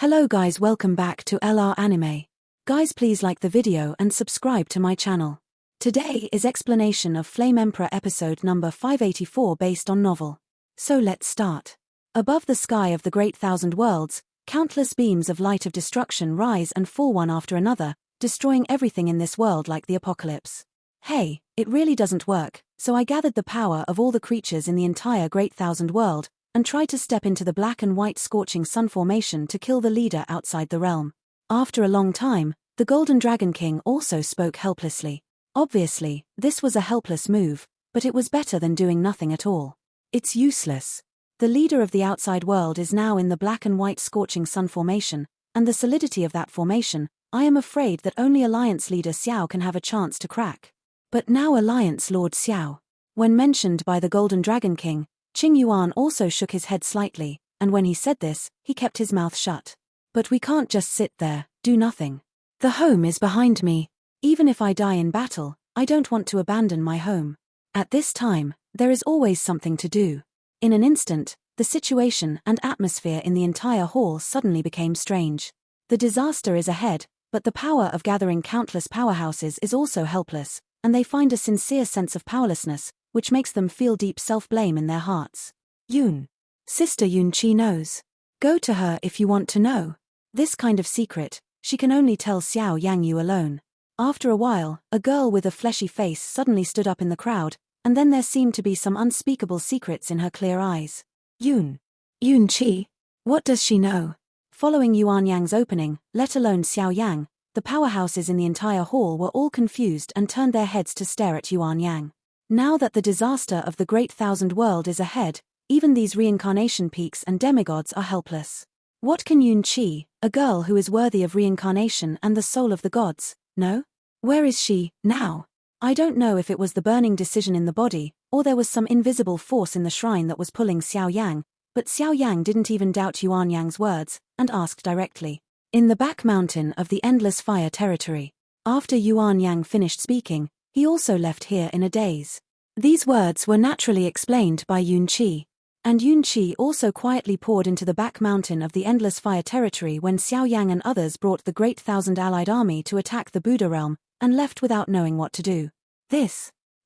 Hello guys, welcome back to LR Anime. Guys, please like the video and subscribe to my channel. Today is explanation of Flame Emperor episode number 584 based on novel. So let's start. Above the sky of the great thousand worlds, countless beams of light of destruction rise and fall one after another, destroying everything in this world like the apocalypse. Hey, it really doesn't work, so I gathered the power of all the creatures in the entire great thousand world, and tried to step into the black and white scorching sun formation to kill the leader outside the realm. After a long time, the Golden Dragon King also spoke helplessly. Obviously, this was a helpless move, but it was better than doing nothing at all. It's useless. The leader of the outside world is now in the black and white scorching sun formation, and the solidity of that formation, I am afraid that only Alliance leader Xiao can have a chance to crack. But now Alliance Lord Xiao. When mentioned by the Golden Dragon King, Qing Yuan also shook his head slightly, and when he said this, he kept his mouth shut. But we can't just sit there, do nothing. The home is behind me. Even if I die in battle, I don't want to abandon my home. At this time, there is always something to do. In an instant, the situation and atmosphere in the entire hall suddenly became strange. The disaster is ahead, but the power of gathering countless powerhouses is also helpless, and they find a sincere sense of powerlessness, which makes them feel deep self-blame in their hearts. Yun. Sister Yun Chi knows. Go to her if you want to know. This kind of secret, she can only tell Xiao Yang you alone. After a while, a girl with a fleshy face suddenly stood up in the crowd, and then there seemed to be some unspeakable secrets in her clear eyes. Yun Chi. What does she know? Following Yuan Yang's opening, let alone Xiao Yang, the powerhouses in the entire hall were all confused and turned their heads to stare at Yuan Yang. Now that the disaster of the great thousand world is ahead, even these reincarnation peaks and demigods are helpless. What can Yun Chi, a girl who is worthy of reincarnation and the soul of the gods, know? Where is she, now? I don't know if it was the burning decision in the body, or there was some invisible force in the shrine that was pulling Xiao Yang, but Xiao Yang didn't even doubt Yuan Yang's words, and asked directly. In the back mountain of the endless fire territory. After Yuan Yang finished speaking, he also left here in a daze. These words were naturally explained by Yun Chi. And Yun Chi also quietly poured into the back mountain of the endless fire territory when Xiao Yang and others brought the great thousand allied army to attack the Buddha realm, and left without knowing what to do.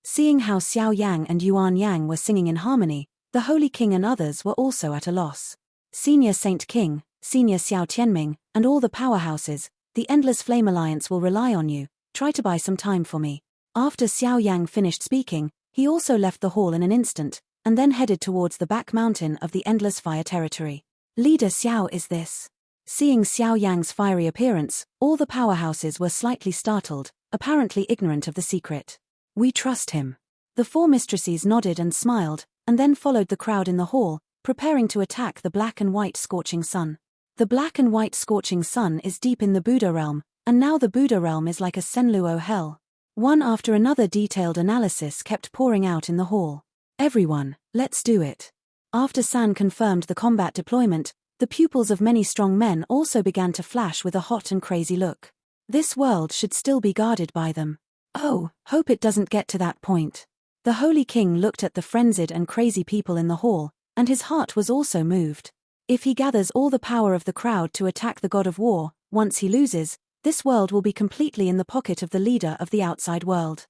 Seeing how Xiao Yang and Yuan Yang were singing in harmony, the Holy King and others were also at a loss. Senior Saint King, Senior Xiao Tianming, and all the powerhouses, the Endless Flame Alliance will rely on you. Try to buy some time for me. After Xiao Yang finished speaking, he also left the hall in an instant, and then headed towards the back mountain of the endless fire territory. Leader Xiao is this. Seeing Xiao Yang's fiery appearance, all the powerhouses were slightly startled, apparently ignorant of the secret. We trust him. The four mistresses nodded and smiled, and then followed the crowd in the hall, preparing to attack the black and white scorching sun. The black and white scorching sun is deep in the Buddha realm, and now the Buddha realm is like a Senluo hell. One after another detailed analysis kept pouring out in the hall. Everyone, let's do it. After San confirmed the combat deployment, the pupils of many strong men also began to flash with a hot and crazy look. This world should still be guarded by them. Oh, hope it doesn't get to that point. The Holy King looked at the frenzied and crazy people in the hall, and his heart was also moved. If he gathers all the power of the crowd to attack the god of war, once he loses, this world will be completely in the pocket of the leader of the outside world.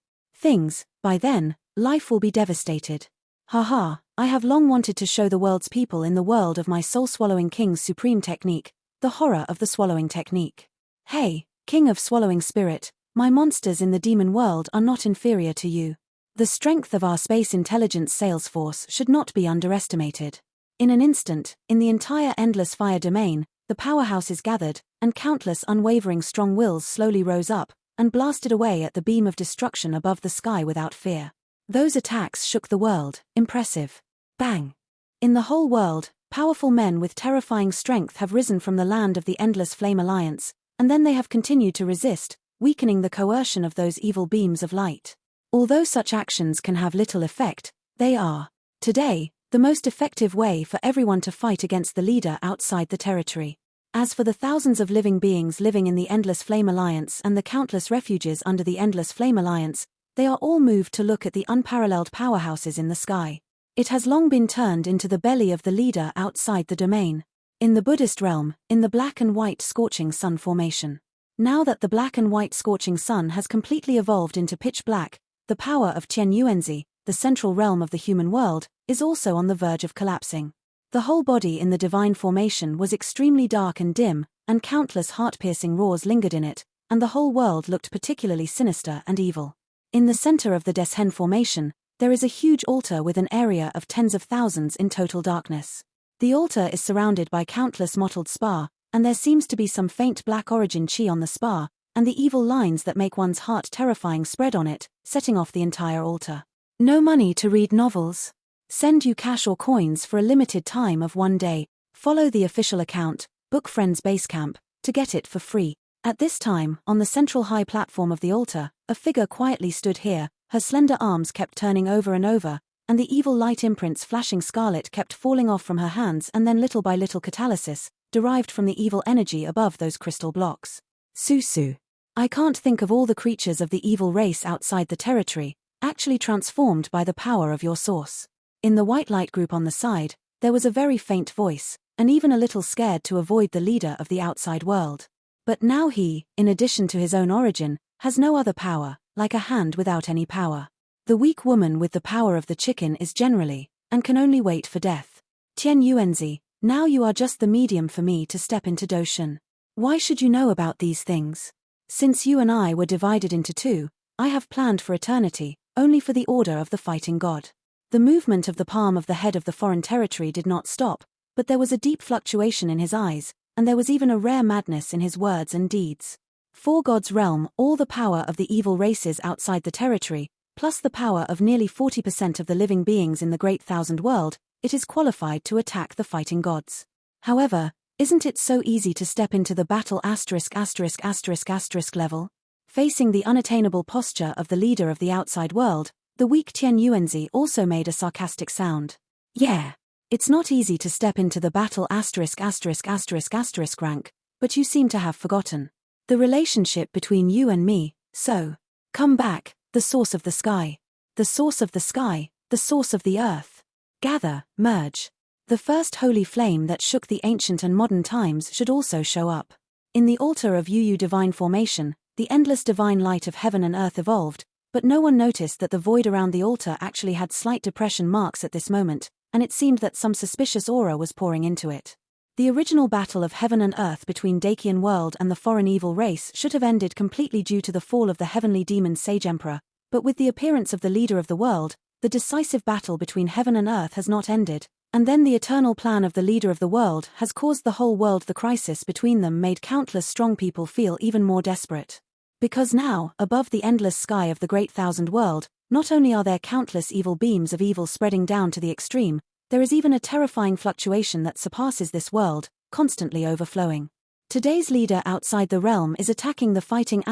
By then, life will be devastated. Haha, I have long wanted to show the world's people in the world of my soul-swallowing king's supreme technique, the horror of the swallowing technique. Hey, king of swallowing spirit, my monsters in the demon world are not inferior to you. The strength of our space intelligence sales force should not be underestimated. In an instant, in the entire endless fire domain, the powerhouses gathered, and countless unwavering strong wills slowly rose up, and blasted away at the beam of destruction above the sky without fear. Those attacks shook the world, impressive. Bang! In the whole world, powerful men with terrifying strength have risen from the land of the Endless Flame Alliance, and then they have continued to resist, weakening the coercion of those evil beams of light. Although such actions can have little effect, they are, today, the most effective way for everyone to fight against the leader outside the territory. As for the thousands of living beings living in the Endless Flame Alliance and the countless refuges under the Endless Flame Alliance, they are all moved to look at the unparalleled powerhouses in the sky. It has long been turned into the belly of the leader outside the domain. In the Buddhist realm, in the black and white scorching sun formation. Now that the black and white scorching sun has completely evolved into pitch black, the power of Tian Yuanzi, the central realm of the human world, is also on the verge of collapsing. The whole body in the divine formation was extremely dark and dim, and countless heart-piercing roars lingered in it, and the whole world looked particularly sinister and evil. In the center of the Deshen formation, there is a huge altar with an area of tens of thousands in total darkness. The altar is surrounded by countless mottled spar, and there seems to be some faint black origin chi on the spar, and the evil lines that make one's heart terrifying spread on it, setting off the entire altar. No money to read novels? Send you cash or coins for a limited time of 1 day. Follow the official account, Book Friends Basecamp, to get it for free. At this time, on the central high platform of the altar, a figure quietly stood here, her slender arms kept turning over and over, and the evil light imprints flashing scarlet kept falling off from her hands, and then little by little catalysis, derived from the evil energy above those crystal blocks. Susu. I can't think of all the creatures of the evil race outside the territory, actually transformed by the power of your source. In the white light group on the side, there was a very faint voice, and even a little scared to avoid the leader of the outside world. But now he, in addition to his own origin, has no other power, like a hand without any power. The weak woman with the power of the chicken is generally, and can only wait for death. Tian Yuanzi, now you are just the medium for me to step into Doshan. Why should you know about these things? Since you and I were divided into two, I have planned for eternity, only for the order of the fighting god. The movement of the palm of the head of the foreign territory did not stop, but there was a deep fluctuation in his eyes, and there was even a rare madness in his words and deeds. For God's realm, all the power of the evil races outside the territory, plus the power of nearly 40% of the living beings in the Great Thousand World, it is qualified to attack the fighting gods. However, isn't it so easy to step into the battle ***** level? Facing the unattainable posture of the leader of the outside world, the weak Tian Yuanzi also made a sarcastic sound. Yeah. It's not easy to step into the battle ***** rank, but you seem to have forgotten the relationship between you and me, so come back, the source of the sky. The source of the sky, the source of the earth. Gather, merge. The first holy flame that shook the ancient and modern times should also show up. In the altar of Yu divine formation, the endless divine light of heaven and earth evolved, but no one noticed that the void around the altar actually had slight depression marks at this moment, and it seemed that some suspicious aura was pouring into it. The original battle of heaven and earth between Dakian world and the foreign evil race should have ended completely due to the fall of the heavenly demon Sage Emperor, but with the appearance of the leader of the world, the decisive battle between heaven and earth has not ended, and then the eternal plan of the leader of the world has caused the whole world. The crisis between them made countless strong people feel even more desperate. Because now, above the endless sky of the Great Thousand World, not only are there countless evil beams of evil spreading down to the extreme, there is even a terrifying fluctuation that surpasses this world, constantly overflowing. Today's leader outside the realm is attacking the fighting *****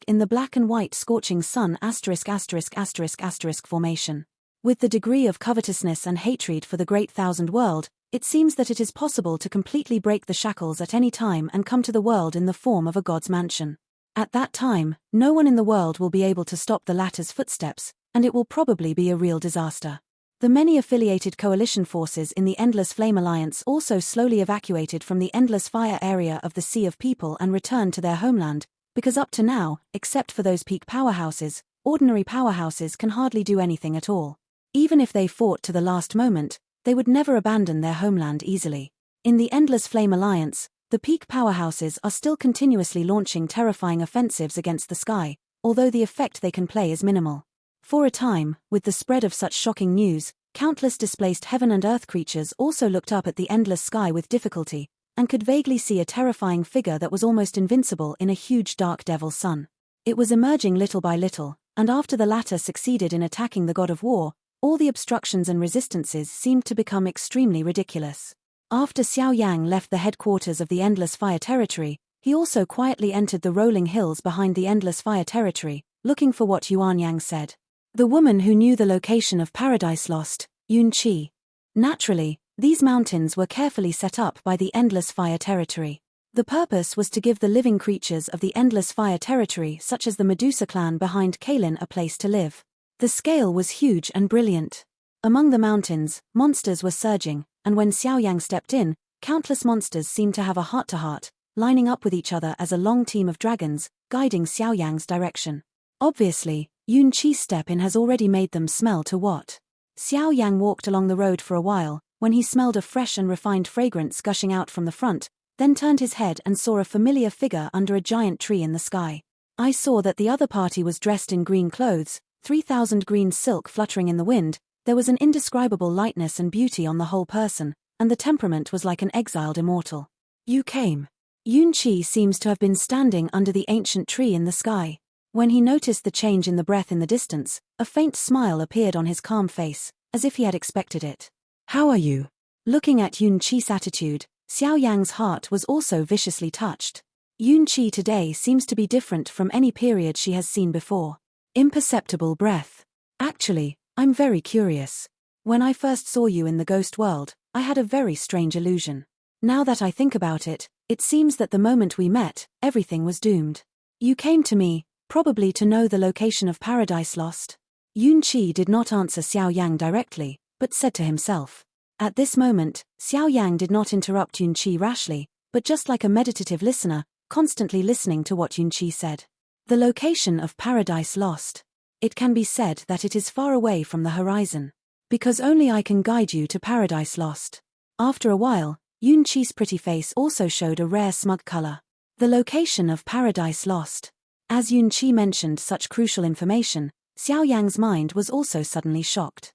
in the black and white scorching sun **** formation. With the degree of covetousness and hatred for the Great Thousand World, it seems that it is possible to completely break the shackles at any time and come to the world in the form of a god's mansion. At that time, no one in the world will be able to stop the latter's footsteps, and it will probably be a real disaster. The many affiliated coalition forces in the Endless Flame Alliance also slowly evacuated from the Endless Fire area of the Sea of People and returned to their homeland, because up to now, except for those peak powerhouses, ordinary powerhouses can hardly do anything at all. Even if they fought to the last moment, they would never abandon their homeland easily. In the Endless Flame Alliance, the peak powerhouses are still continuously launching terrifying offensives against the sky, although the effect they can play is minimal. For a time, with the spread of such shocking news, countless displaced heaven and earth creatures also looked up at the endless sky with difficulty, and could vaguely see a terrifying figure that was almost invincible in a huge dark devil sun. It was emerging little by little, and after the latter succeeded in attacking the god of war, all the obstructions and resistances seemed to become extremely ridiculous. After Xiao Yan left the headquarters of the Endless Fire Territory, he also quietly entered the rolling hills behind the Endless Fire Territory, looking for what Yuan Yang said. The woman who knew the location of Paradise Lost, Yun Qi. Naturally, these mountains were carefully set up by the Endless Fire Territory. The purpose was to give the living creatures of the Endless Fire Territory such as the Medusa clan behind Kalin a place to live. The scale was huge and brilliant. Among the mountains, monsters were surging, and when Xiao Yang stepped in, countless monsters seemed to have a heart-to-heart, lining up with each other as a long team of dragons, guiding Xiao Yang's direction. Obviously, Yun Qi's step in has already made them smell to what? Xiao Yang walked along the road for a while, when he smelled a fresh and refined fragrance gushing out from the front, then turned his head and saw a familiar figure under a giant tree in the sky. I saw that the other party was dressed in green clothes, 3,000 green silk fluttering in the wind. There was an indescribable lightness and beauty on the whole person, and the temperament was like an exiled immortal. You came. Yun Qi seems to have been standing under the ancient tree in the sky. When he noticed the change in the breath in the distance, a faint smile appeared on his calm face, as if he had expected it. How are you? Looking at Yun Qi's attitude, Xiao Yang's heart was also viciously touched. Yun Qi today seems to be different from any period she has seen before. Imperceptible breath. Actually, I'm very curious. When I first saw you in the ghost world, I had a very strange illusion. Now that I think about it, it seems that the moment we met, everything was doomed. You came to me, probably to know the location of Paradise Lost. Yun Qi did not answer Xiao Yang directly, but said to himself. At this moment, Xiao Yang did not interrupt Yun Qi rashly, but just like a meditative listener, constantly listening to what Yun Qi said. The location of Paradise Lost. It can be said that it is far away from the horizon. Because only I can guide you to Paradise Lost. After a while, Yun Qi's pretty face also showed a rare smug color. The location of Paradise Lost. As Yun Qi mentioned such crucial information, Xiao Yang's mind was also suddenly shocked.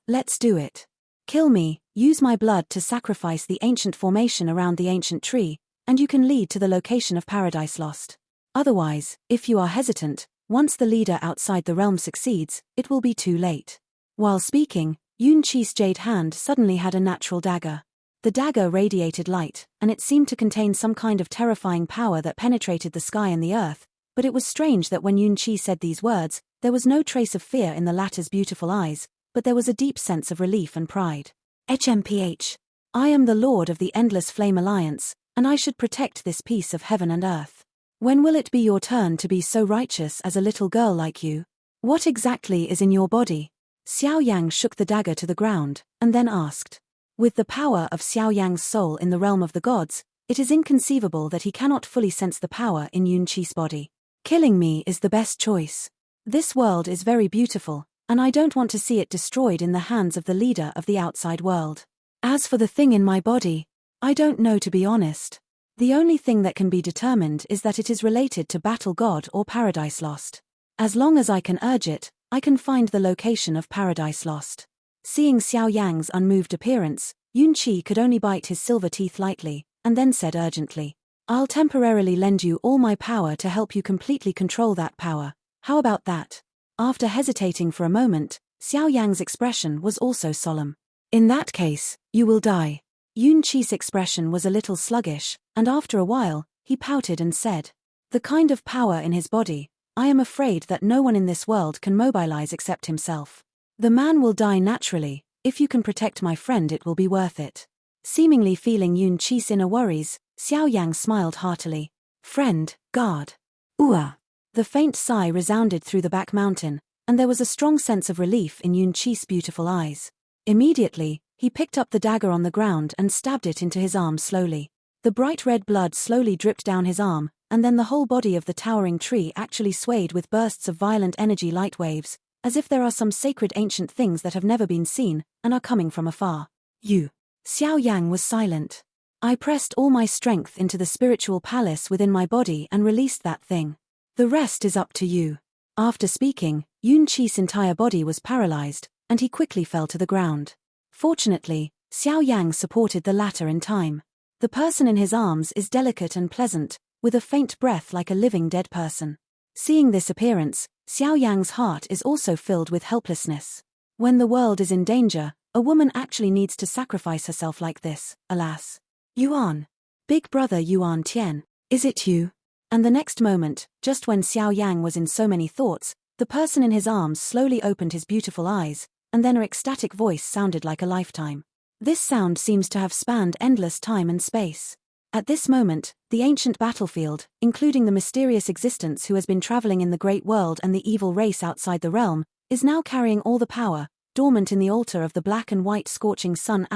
Let's do it. Kill me, use my blood to sacrifice the ancient formation around the ancient tree, and you can lead to the location of Paradise Lost. Otherwise, if you are hesitant, once the leader outside the realm succeeds, it will be too late. While speaking, Yun Qi's jade hand suddenly had a natural dagger. The dagger radiated light, and it seemed to contain some kind of terrifying power that penetrated the sky and the earth, but it was strange that when Yun Qi said these words, there was no trace of fear in the latter's beautiful eyes, but there was a deep sense of relief and pride. HMPH. I am the Lord of the Endless Flame Alliance, and I should protect this piece of heaven and earth. When will it be your turn to be so righteous as a little girl like you? What exactly is in your body? Xiao Yang shook the dagger to the ground, and then asked. With the power of Xiao Yang's soul in the realm of the gods, it is inconceivable that he cannot fully sense the power in Yun Qi's body. Killing me is the best choice. This world is very beautiful, and I don't want to see it destroyed in the hands of the leader of the outside world. As for the thing in my body, I don't know, to be honest. The only thing that can be determined is that it is related to Battle God or Paradise Lost. As long as I can urge it, I can find the location of Paradise Lost. Seeing Xiao Yang's unmoved appearance, Yun Qi could only bite his silver teeth lightly, and then said urgently, I'll temporarily lend you all my power to help you completely control that power. How about that? After hesitating for a moment, Xiao Yang's expression was also solemn. In that case, you will die. Yun Qi's expression was a little sluggish, and after a while, he pouted and said, The kind of power in his body, I am afraid that no one in this world can mobilize except himself. The man will die naturally. If you can protect my friend, it will be worth it. Seemingly feeling Yun Qi's inner worries, Xiao Yang smiled heartily. Friend, guard. The faint sigh resounded through the back mountain, and there was a strong sense of relief in Yun Qi's beautiful eyes. Immediately, he picked up the dagger on the ground and stabbed it into his arm slowly. The bright red blood slowly dripped down his arm, and then the whole body of the towering tree actually swayed with bursts of violent energy light waves, as if there are some sacred ancient things that have never been seen, and are coming from afar. Xiao Yang was silent. I pressed all my strength into the spiritual palace within my body and released that thing. The rest is up to you. After speaking, Yun Qi's entire body was paralyzed, and he quickly fell to the ground. Fortunately, Xiao Yang supported the latter in time. The person in his arms is delicate and pleasant, with a faint breath like a living dead person. Seeing this appearance, Xiao Yang's heart is also filled with helplessness. When the world is in danger, a woman actually needs to sacrifice herself like this, alas. Yuan. Big brother Yuan Tian, is it you? And the next moment, just when Xiao Yang was in so many thoughts, the person in his arms slowly opened his beautiful eyes, and then her ecstatic voice sounded like a lifetime. This sound seems to have spanned endless time and space. At this moment, the ancient battlefield, including the mysterious existence who has been traveling in the great world and the evil race outside the realm, is now carrying all the power, dormant in the altar of the black and white scorching sun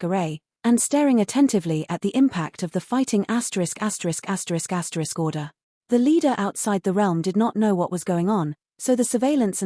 array, and staring attentively at the impact of the fighting order. The leader outside the realm did not know what was going on, so the surveillance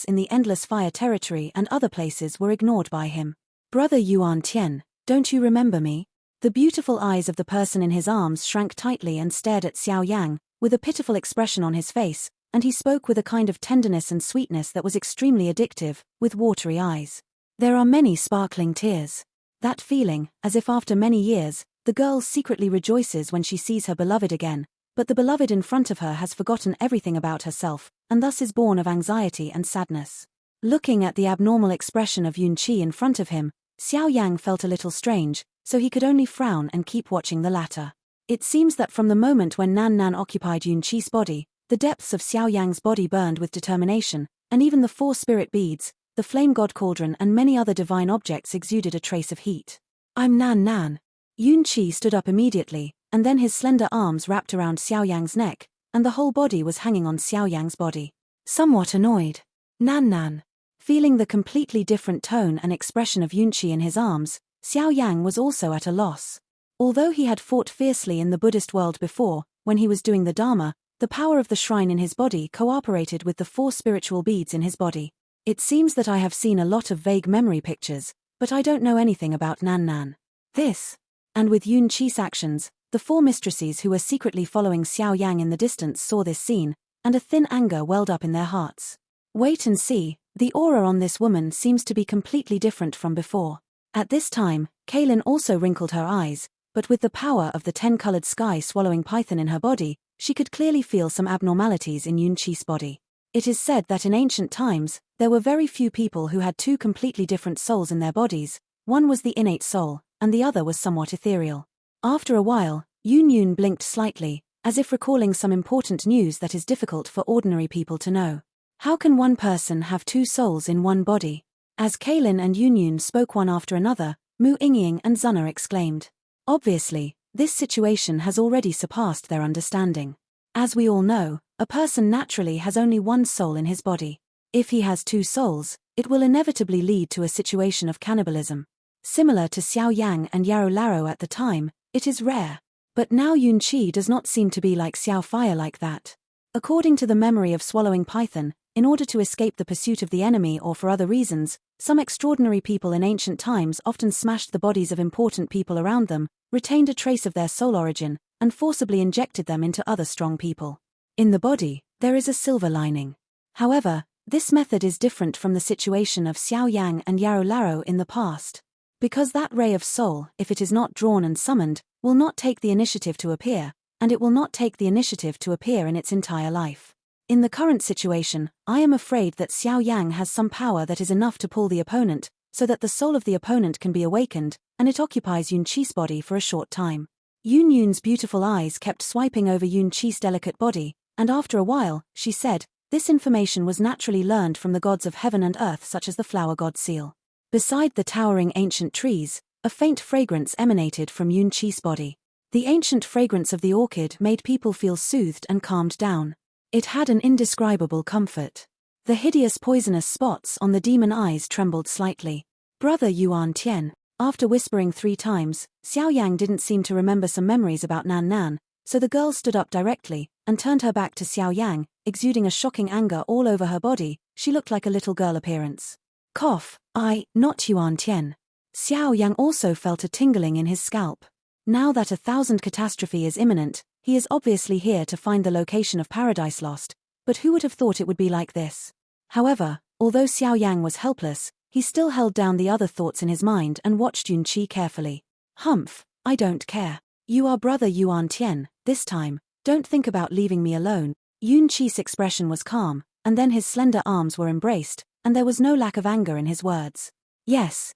in the endless fire territory and other places were ignored by him. Brother Yuan Tian, don't you remember me? The beautiful eyes of the person in his arms shrank tightly and stared at Xiao Yang, with a pitiful expression on his face, and he spoke with a kind of tenderness and sweetness that was extremely addictive, with watery eyes. There are many sparkling tears. That feeling, as if after many years, the girl secretly rejoices when she sees her beloved again, but the beloved in front of her has forgotten everything about herself, and thus is born of anxiety and sadness. Looking at the abnormal expression of Yun Qi in front of him, Xiao Yang felt a little strange, so he could only frown and keep watching the latter. It seems that from the moment when Nan Nan occupied Yun Qi's body, the depths of Xiao Yang's body burned with determination, and even the 4 spirit beads, the flame god cauldron and many other divine objects exuded a trace of heat. I'm Nan Nan. Yun Qi stood up immediately, and then his slender arms wrapped around Xiao Yang's neck, and the whole body was hanging on Xiao Yang's body. Somewhat annoyed, Nan Nan. Feeling the completely different tone and expression of Yun Qi in his arms, Xiao Yang was also at a loss. Although he had fought fiercely in the Buddhist world before, when he was doing the Dharma, the power of the shrine in his body cooperated with the 4 spiritual beads in his body. It seems that I have seen a lot of vague memory pictures, but I don't know anything about Nan Nan. This. And with Yun Qi's actions, the 4 mistresses who were secretly following Xiao Yang in the distance saw this scene, and a thin anger welled up in their hearts. Wait and see, the aura on this woman seems to be completely different from before. At this time, Kaylin also wrinkled her eyes, but with the power of the 10-colored sky swallowing python in her body, she could clearly feel some abnormalities in Yun Qi's body. It is said that in ancient times, there were very few people who had 2 completely different souls in their bodies. One was the innate soul, and the other was somewhat ethereal. After a while, Yun blinked slightly, as if recalling some important news that is difficult for ordinary people to know. How can one person have 2 souls in one body? As Kaylin and Yun spoke one after another, Mu Yingying and Zuna exclaimed. Obviously, this situation has already surpassed their understanding. As we all know, a person naturally has only 1 soul in his body. If he has 2 souls, it will inevitably lead to a situation of cannibalism. Similar to Xiao Yang and Yarrow Larrow at the time, it is rare. But now Yun Qi does not seem to be like Xiao Fire like that. According to the memory of swallowing python, in order to escape the pursuit of the enemy or for other reasons, some extraordinary people in ancient times often smashed the bodies of important people around them, retained a trace of their soul origin, and forcibly injected them into other strong people. In the body, there is a silver lining. However, this method is different from the situation of Xiao Yang and Yarrow Larrow in the past. Because that ray of soul, if it is not drawn and summoned, will not take the initiative to appear, and it will not take the initiative to appear in its entire life. In the current situation, I am afraid that Xiao Yang has some power that is enough to pull the opponent, so that the soul of the opponent can be awakened, and it occupies Yun Qi's body for a short time. Yun's beautiful eyes kept swiping over Yun Qi's delicate body, and after a while, she said, this information was naturally learned from the gods of heaven and earth such as the flower god Seal. Beside the towering ancient trees, a faint fragrance emanated from Yun Qi's body. The ancient fragrance of the orchid made people feel soothed and calmed down. It had an indescribable comfort. The hideous poisonous spots on the demon eyes trembled slightly. Brother Yuan Tian. After whispering 3 times, Xiao Yang didn't seem to remember some memories about Nan Nan, so the girl stood up directly, and turned her back to Xiao Yang, exuding a shocking anger all over her body. She looked like a little girl appearance. Cough, not Yuan Tian. Xiao Yang also felt a tingling in his scalp. Now that 1,000 catastrophe is imminent, he is obviously here to find the location of Paradise Lost, but who would have thought it would be like this? However, although Xiao Yang was helpless, he still held down the other thoughts in his mind and watched Yun Qi carefully. Humph, I don't care. You are brother Yuan Tian, this time, don't think about leaving me alone. Yun Qi's expression was calm, and then his slender arms were embraced, and there was no lack of anger in his words. Yes.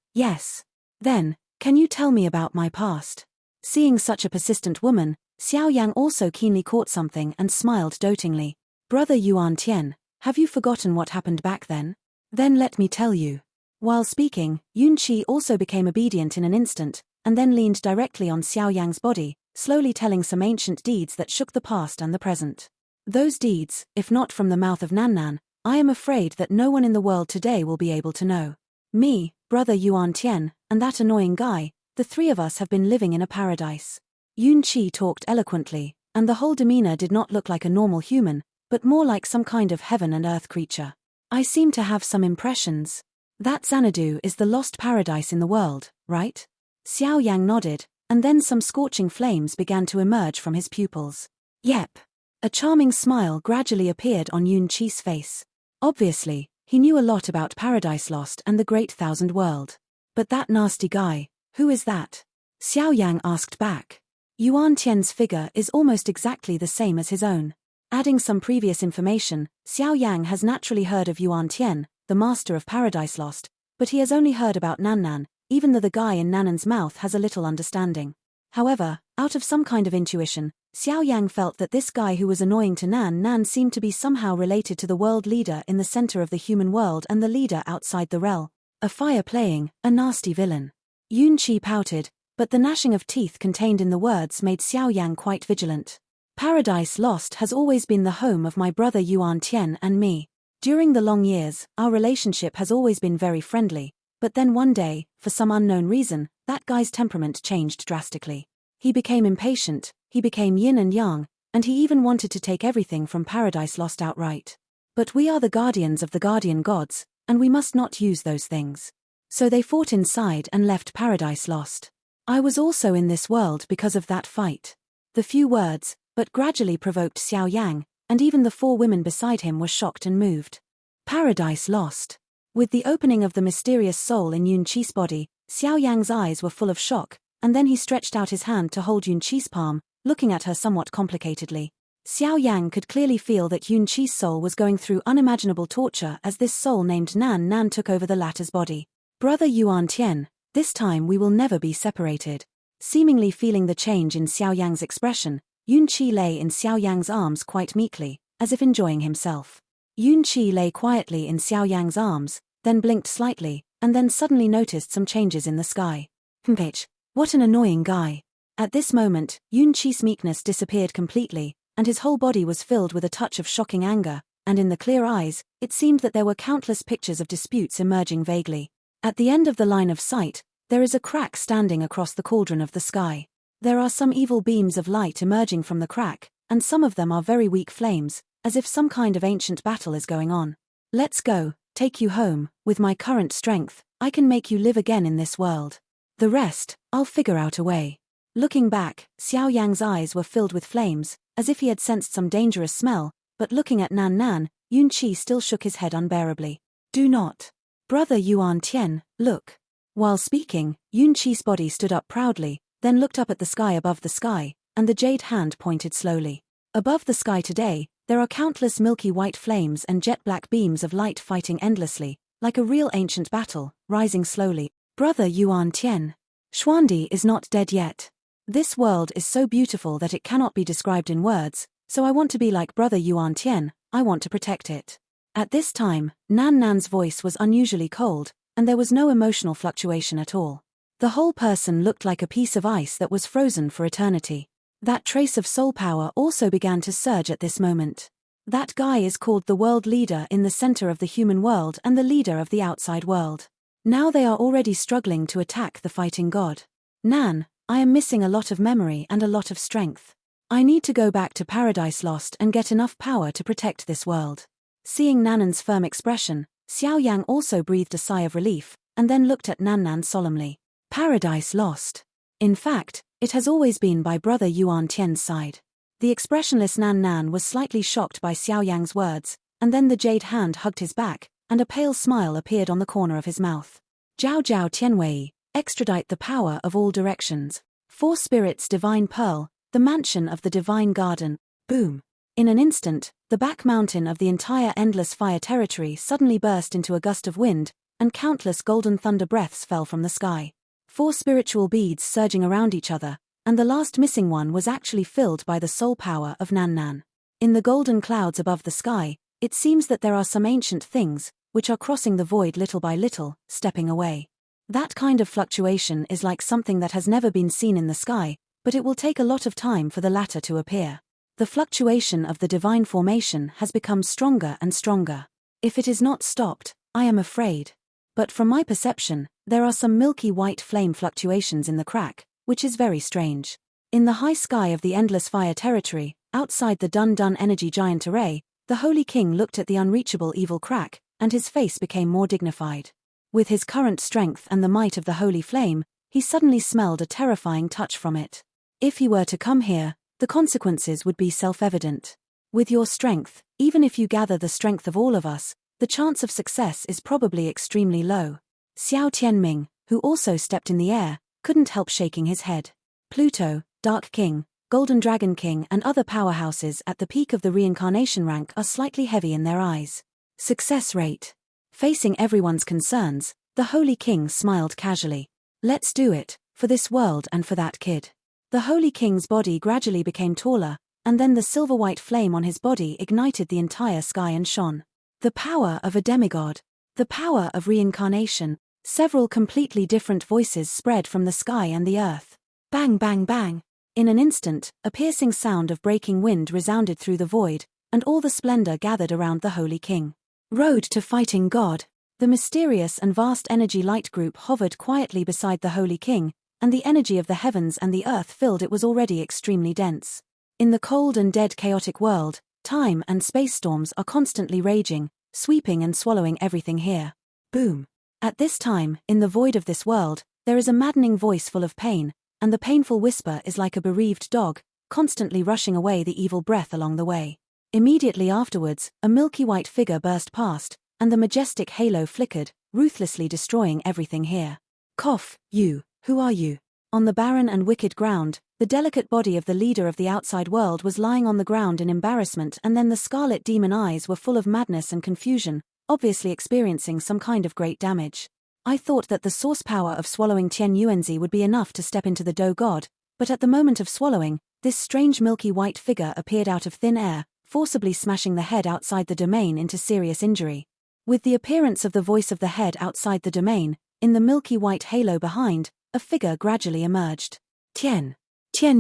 Then, can you tell me about my past? Seeing such a persistent woman, Xiao Yang also keenly caught something and smiled dotingly. Brother Yuan Tian, have you forgotten what happened back then? Then let me tell you. While speaking, Yun Qi also became obedient in an instant, and then leaned directly on Xiao Yang's body, slowly telling some ancient deeds that shook the past and the present. Those deeds, if not from the mouth of Nan Nan, I am afraid that no one in the world today will be able to know. Me, brother Yuan Tian, and that annoying guy, the three of us have been living in a paradise. Yun Qi talked eloquently, and the whole demeanor did not look like a normal human, but more like some kind of heaven and earth creature. I seem to have some impressions. That Xanadu is the lost paradise in the world, right? Xiao Yang nodded, and then some scorching flames began to emerge from his pupils. Yep. A charming smile gradually appeared on Yun Qi's face. Obviously, he knew a lot about Paradise Lost and the Great Thousand World. But that nasty guy, who is that? Xiao Yang asked back. Yuan Tian's figure is almost exactly the same as his own. Adding some previous information, Xiao Yang has naturally heard of Yuan Tian, the master of Paradise Lost, but he has only heard about Nan Nan, even though the guy in Nanan's mouth has a little understanding. However, out of some kind of intuition, Xiao Yang felt that this guy who was annoying to Nan Nan seemed to be somehow related to the world leader in the center of the human world and the leader outside the realm. A fire playing, a nasty villain. Yun Qi pouted, but the gnashing of teeth contained in the words made Xiao Yang quite vigilant. Paradise Lost has always been the home of my brother Yuan Tian and me. During the long years, our relationship has always been very friendly, but then one day, for some unknown reason, that guy's temperament changed drastically. He became impatient, he became yin and yang, and he even wanted to take everything from Paradise Lost outright. But we are the guardians of the guardian gods, and we must not use those things. So they fought inside and left Paradise Lost. I was also in this world because of that fight. The few words, but gradually provoked Xiao Yang, and even the four women beside him were shocked and moved. Paradise Lost. With the opening of the mysterious soul in Yun Qi's body, Xiao Yang's eyes were full of shock, and then he stretched out his hand to hold Yun Qi's palm, looking at her somewhat complicatedly. Xiao Yang could clearly feel that Yun Qi's soul was going through unimaginable torture as this soul named Nan Nan took over the latter's body. Brother Yuan Tian, this time we will never be separated. Seemingly feeling the change in Xiao Yang's expression, Yun Qi lay in Xiao Yang's arms quite meekly, as if enjoying himself. Yun Qi lay quietly in Xiao Yang's arms, then blinked slightly, and then suddenly noticed some changes in the sky. Bitch, what an annoying guy. At this moment, Yun Qi's meekness disappeared completely, and his whole body was filled with a touch of shocking anger, and in the clear eyes, it seemed that there were countless pictures of disputes emerging vaguely. At the end of the line of sight, there is a crack standing across the cauldron of the sky. There are some evil beams of light emerging from the crack, and some of them are very weak flames, as if some kind of ancient battle is going on. Let's go, take you home, with my current strength, I can make you live again in this world. The rest, I'll figure out a way. Looking back, Xiao Yang's eyes were filled with flames, as if he had sensed some dangerous smell, but looking at Nan Nan, Yun Qi still shook his head unbearably. Do not. Brother Yuan Tian, look. While speaking, Yun Qi's body stood up proudly, then looked up at the sky above the sky, and the jade hand pointed slowly. Above the sky today, there are countless milky white flames and jet-black beams of light fighting endlessly, like a real ancient battle, rising slowly. Brother Yuan Tian. Xuandi is not dead yet. This world is so beautiful that it cannot be described in words, so I want to be like Brother Yuan Tian, I want to protect it. At this time, Nan Nan's voice was unusually cold, and there was no emotional fluctuation at all. The whole person looked like a piece of ice that was frozen for eternity. That trace of soul power also began to surge at this moment. That guy is called the world leader in the center of the human world and the leader of the outside world. Now they are already struggling to attack the fighting god. Nan, I am missing a lot of memory and a lot of strength. I need to go back to Paradise Lost and get enough power to protect this world. Seeing Nanan's firm expression, Xiao Yang also breathed a sigh of relief, and then looked at Nan Nan solemnly. Paradise Lost. In fact, it has always been by Brother Yuan Tian's side. The expressionless Nan Nan was slightly shocked by Xiao Yang's words, and then the jade hand hugged his back, and a pale smile appeared on the corner of his mouth. Jiao Jiao Tianwei, extradite the power of all directions. Four spirits divine pearl, the mansion of the divine garden. Boom. In an instant, the back mountain of the entire endless fire territory suddenly burst into a gust of wind, and countless golden thunder breaths fell from the sky. Four spiritual beads surging around each other, and the last missing one was actually filled by the soul power of Nan Nan. In the golden clouds above the sky, it seems that there are some ancient things, which are crossing the void little by little, stepping away. That kind of fluctuation is like something that has never been seen in the sky, but it will take a lot of time for the latter to appear. The fluctuation of the divine formation has become stronger and stronger. If it is not stopped, I am afraid. But from my perception, there are some milky white flame fluctuations in the crack, which is very strange. In the high sky of the endless fire territory, outside the Dun energy giant array, the Holy King looked at the unreachable evil crack, and his face became more dignified. With his current strength and the might of the holy flame, he suddenly smelled a terrifying touch from it. If he were to come here, the consequences would be self-evident. With your strength, even if you gather the strength of all of us, the chance of success is probably extremely low. Xiao Tianming, who also stepped in the air, couldn't help shaking his head. Pluto, Dark King, Golden Dragon King and other powerhouses at the peak of the reincarnation rank are slightly heavy in their eyes. Success rate. Facing everyone's concerns, the Holy King smiled casually. Let's do it, for this world and for that kid. The Holy King's body gradually became taller, and then the silver-white flame on his body ignited the entire sky and shone. The power of a demigod. The power of reincarnation. Several completely different voices spread from the sky and the earth. Bang bang bang. In an instant, a piercing sound of breaking wind resounded through the void, and all the splendor gathered around the Holy King. Road to Fighting God. The mysterious and vast energy light group hovered quietly beside the Holy King, and the energy of the heavens and the earth filled it was already extremely dense. In the cold and dead chaotic world, time and space storms are constantly raging, sweeping and swallowing everything here. Boom. At this time, in the void of this world, there is a maddening voice full of pain, and the painful whisper is like a bereaved dog, constantly rushing away the evil breath along the way. Immediately afterwards, a milky white figure burst past, and the majestic halo flickered, ruthlessly destroying everything here. Cough, you, who are you? On the barren and wicked ground, the delicate body of the leader of the outside world was lying on the ground in embarrassment, and then the scarlet demon eyes were full of madness and confusion, obviously experiencing some kind of great damage. I thought that the source power of swallowing Tian Yuanzi would be enough to step into the Do God, but at the moment of swallowing, this strange milky white figure appeared out of thin air, forcibly smashing the head outside the domain into serious injury. With the appearance of the voice of the head outside the domain, in the milky white halo behind, a figure gradually emerged. Tian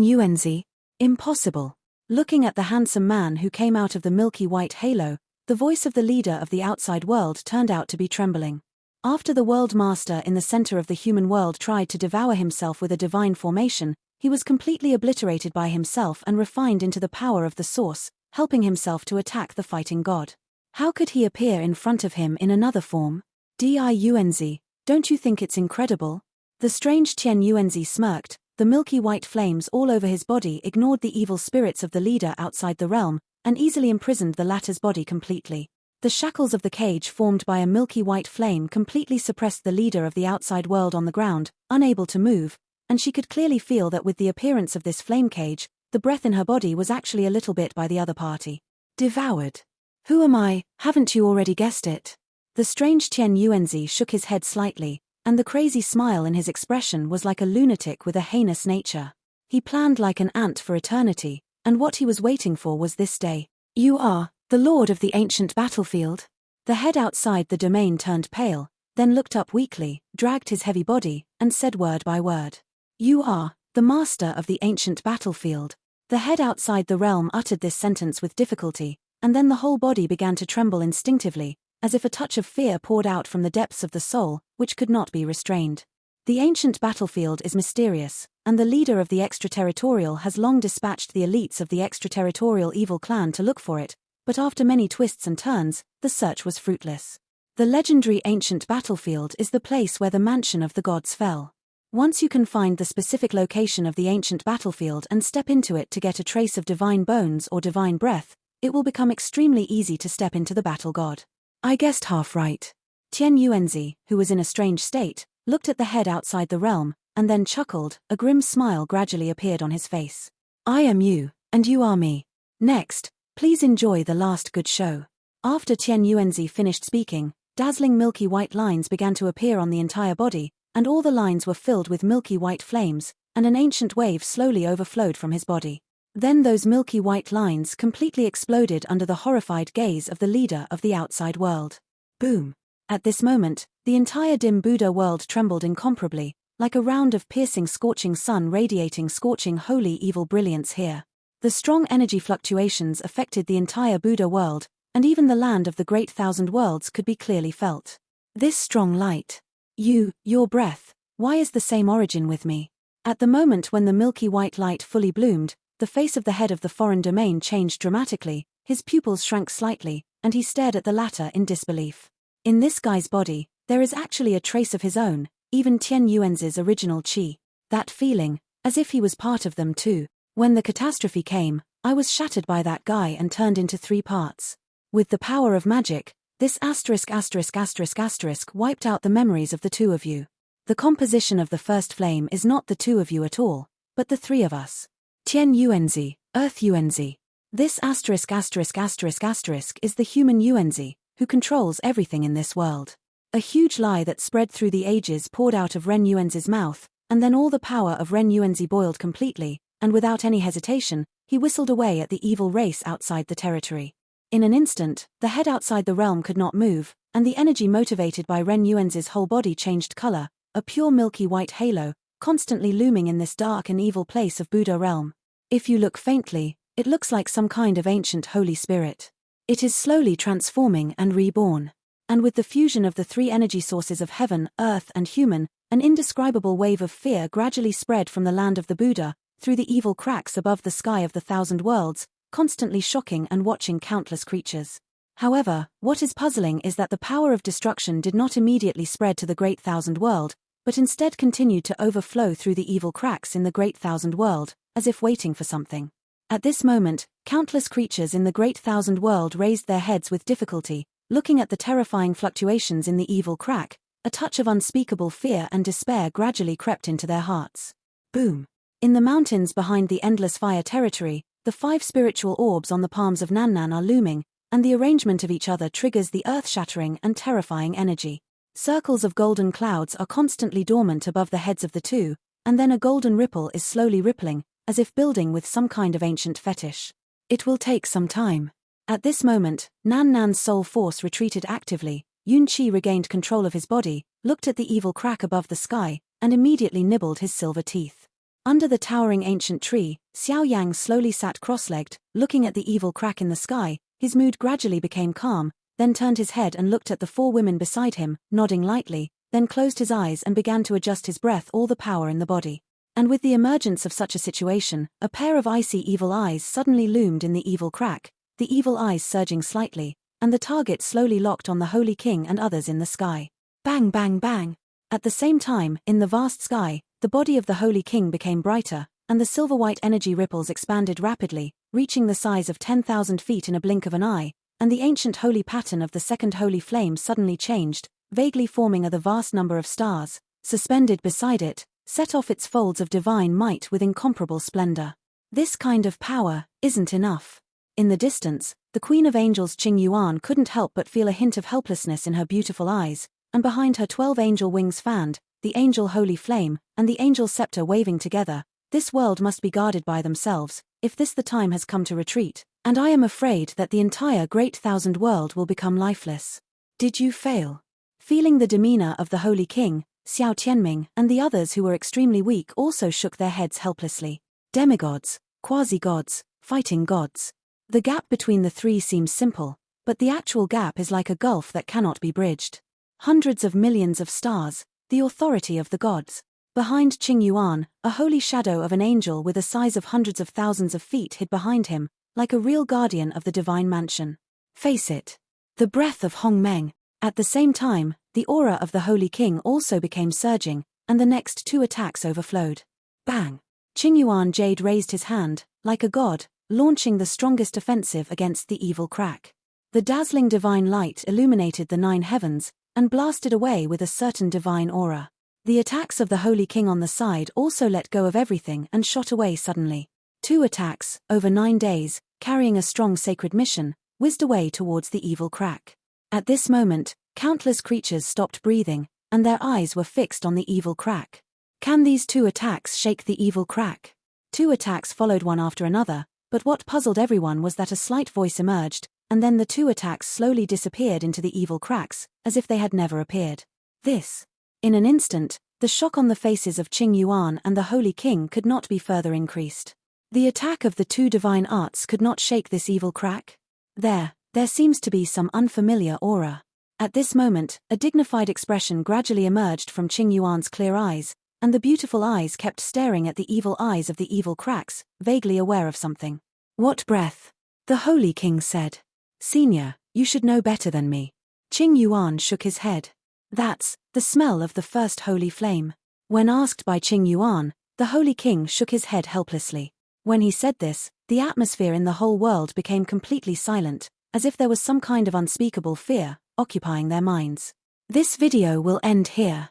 Yuanzi? Impossible. Looking at the handsome man who came out of the milky white halo, the voice of the leader of the outside world turned out to be trembling. After the world master in the center of the human world tried to devour himself with a divine formation, he was completely obliterated by himself and refined into the power of the source, helping himself to attack the fighting god. How could he appear in front of him in another form? Diunzi, don't you think it's incredible? The strange Tian Yuanzi smirked. The milky white flames all over his body ignored the evil spirits of the leader outside the realm, and easily imprisoned the latter's body completely. The shackles of the cage formed by a milky white flame completely suppressed the leader of the outside world on the ground, unable to move, and she could clearly feel that with the appearance of this flame cage, the breath in her body was actually a little bit by the other party. Devoured. Who am I? Haven't you already guessed it? The strange Tian Yuanzi shook his head slightly, and the crazy smile in his expression was like a lunatic with a heinous nature. He planned like an ant for eternity, and what he was waiting for was this day. You are the lord of the ancient battlefield? The head outside the domain turned pale, then looked up weakly, dragged his heavy body, and said word by word. You are the master of the ancient battlefield. The head outside the realm uttered this sentence with difficulty, and then the whole body began to tremble instinctively, as if a touch of fear poured out from the depths of the soul, which could not be restrained. The ancient battlefield is mysterious, and the leader of the extraterritorial has long dispatched the elites of the extraterritorial evil clan to look for it, but after many twists and turns, the search was fruitless. The legendary ancient battlefield is the place where the mansion of the gods fell. Once you can find the specific location of the ancient battlefield and step into it to get a trace of divine bones or divine breath, it will become extremely easy to step into the battle god. I guessed half right. Tian Yuanzi, who was in a strange state, looked at the head outside the realm, and then chuckled. A grim smile gradually appeared on his face. I am you, and you are me. Next, please enjoy the last good show. After Tian Yuanzi finished speaking, dazzling milky white lines began to appear on the entire body, and all the lines were filled with milky white flames, and an ancient wave slowly overflowed from his body. Then those milky white lines completely exploded under the horrified gaze of the leader of the outside world. Boom. At this moment, the entire dim Buddha world trembled incomparably, like a round of piercing scorching sun radiating scorching holy evil brilliance here. The strong energy fluctuations affected the entire Buddha world, and even the land of the great thousand worlds could be clearly felt. This strong light. Your breath, why is the same origin with me? At the moment when the milky white light fully bloomed, the face of the head of the foreign domain changed dramatically, his pupils shrank slightly, and he stared at the latter in disbelief. In this guy's body, there is actually a trace of his own, even Tian Yuan's original qi. That feeling, as if he was part of them too. When the catastrophe came, I was shattered by that guy and turned into 3 parts. With the power of magic, this ****** wiped out the memories of the 2 of you. The composition of the first flame is not the 2 of you at all, but the 3 of us. Tian Yuanzi, Earth Yuanzi. This ***** is the human Yuanzi, who controls everything in this world. A huge lie that spread through the ages poured out of Ren Yuanzi's mouth, and then all the power of Ren Yuanzi boiled completely, and without any hesitation, he whistled away at the evil race outside the territory. In an instant, the head outside the realm could not move, and the energy motivated by Ren Yuanzi's whole body changed color, a pure milky white halo, constantly looming in this dark and evil place of Buddha realm. If you look faintly, it looks like some kind of ancient holy spirit. It is slowly transforming and reborn. And with the fusion of the 3 energy sources of heaven, earth and human, an indescribable wave of fear gradually spread from the land of the Buddha, through the evil cracks above the sky of the thousand worlds, constantly shocking and watching countless creatures. However, what is puzzling is that the power of destruction did not immediately spread to the great thousand world, but instead continued to overflow through the evil cracks in the great thousand world, as if waiting for something. At this moment, countless creatures in the great thousand world raised their heads with difficulty, looking at the terrifying fluctuations in the evil crack. A touch of unspeakable fear and despair gradually crept into their hearts. Boom! In the mountains behind the endless fire territory, the 5 spiritual orbs on the palms of Nan are looming, and the arrangement of each other triggers the earth-shattering and terrifying energy. Circles of golden clouds are constantly dormant above the heads of the 2, and then a golden ripple is slowly rippling, as if building with some kind of ancient fetish. It will take some time. At this moment, Nan's soul force retreated actively. Yun Qi regained control of his body, looked at the evil crack above the sky, and immediately nibbled his silver teeth. Under the towering ancient tree, Xiao Yan slowly sat cross-legged, looking at the evil crack in the sky. His mood gradually became calm, then turned his head and looked at the 4 women beside him, nodding lightly, then closed his eyes and began to adjust his breath, all the power in the body. And with the emergence of such a situation, a pair of icy evil eyes suddenly loomed in the evil crack, the evil eyes surging slightly, and the target slowly locked on the Holy King and others in the sky. Bang bang bang! At the same time, in the vast sky, the body of the Holy King became brighter, and the silver-white energy ripples expanded rapidly, reaching the size of 10,000 feet in a blink of an eye, and the ancient holy pattern of the second holy flame suddenly changed, vaguely forming the vast number of stars, suspended beside it, set off its folds of divine might with incomparable splendor. This kind of power isn't enough. In the distance, the Queen of Angels Qing Yuan couldn't help but feel a hint of helplessness in her beautiful eyes, and behind her 12 angel wings fanned, the angel holy flame, and the angel scepter waving together. This world must be guarded by themselves, if the time has come to retreat, and I am afraid that the entire great thousand world will become lifeless. Did you fail? Feeling the demeanor of the Holy King, Xiao Tianming and the others who were extremely weak also shook their heads helplessly. Demigods, quasi-gods, fighting gods. The gap between the 3 seems simple, but the actual gap is like a gulf that cannot be bridged. Hundreds of millions of stars, the authority of the gods. Behind Qing Yuan, a holy shadow of an angel with a size of hundreds of thousands of feet hid behind him, like a real guardian of the divine mansion. Face it. The breath of Hong Meng. At the same time, the aura of the Holy King also became surging, and the next 2 attacks overflowed. Bang! Qing Yuan Jade raised his hand, like a god, launching the strongest offensive against the evil crack. The dazzling divine light illuminated the 9 heavens, and blasted away with a certain divine aura. The attacks of the Holy King on the side also let go of everything and shot away suddenly. 2 attacks, over 9 days, carrying a strong sacred mission, whizzed away towards the evil crack. At this moment, countless creatures stopped breathing, and their eyes were fixed on the evil crack. Can these 2 attacks shake the evil crack? 2 attacks followed one after another, but what puzzled everyone was that a slight voice emerged, and then the 2 attacks slowly disappeared into the evil cracks, as if they had never appeared. This. In an instant, the shock on the faces of Qing Yuan and the Holy King could not be further increased. The attack of the 2 divine arts could not shake this evil crack. There There seems to be some unfamiliar aura. At this moment, a dignified expression gradually emerged from Qing Yuan's clear eyes, and the beautiful eyes kept staring at the evil eyes of the evil cracks, vaguely aware of something. What breath? The Holy King said. Senior, you should know better than me. Qing Yuan shook his head. That's the smell of the first holy flame. When asked by Qing Yuan, the Holy King shook his head helplessly. When he said this, the atmosphere in the whole world became completely silent, as if there was some kind of unspeakable fear occupying their minds. This video will end here.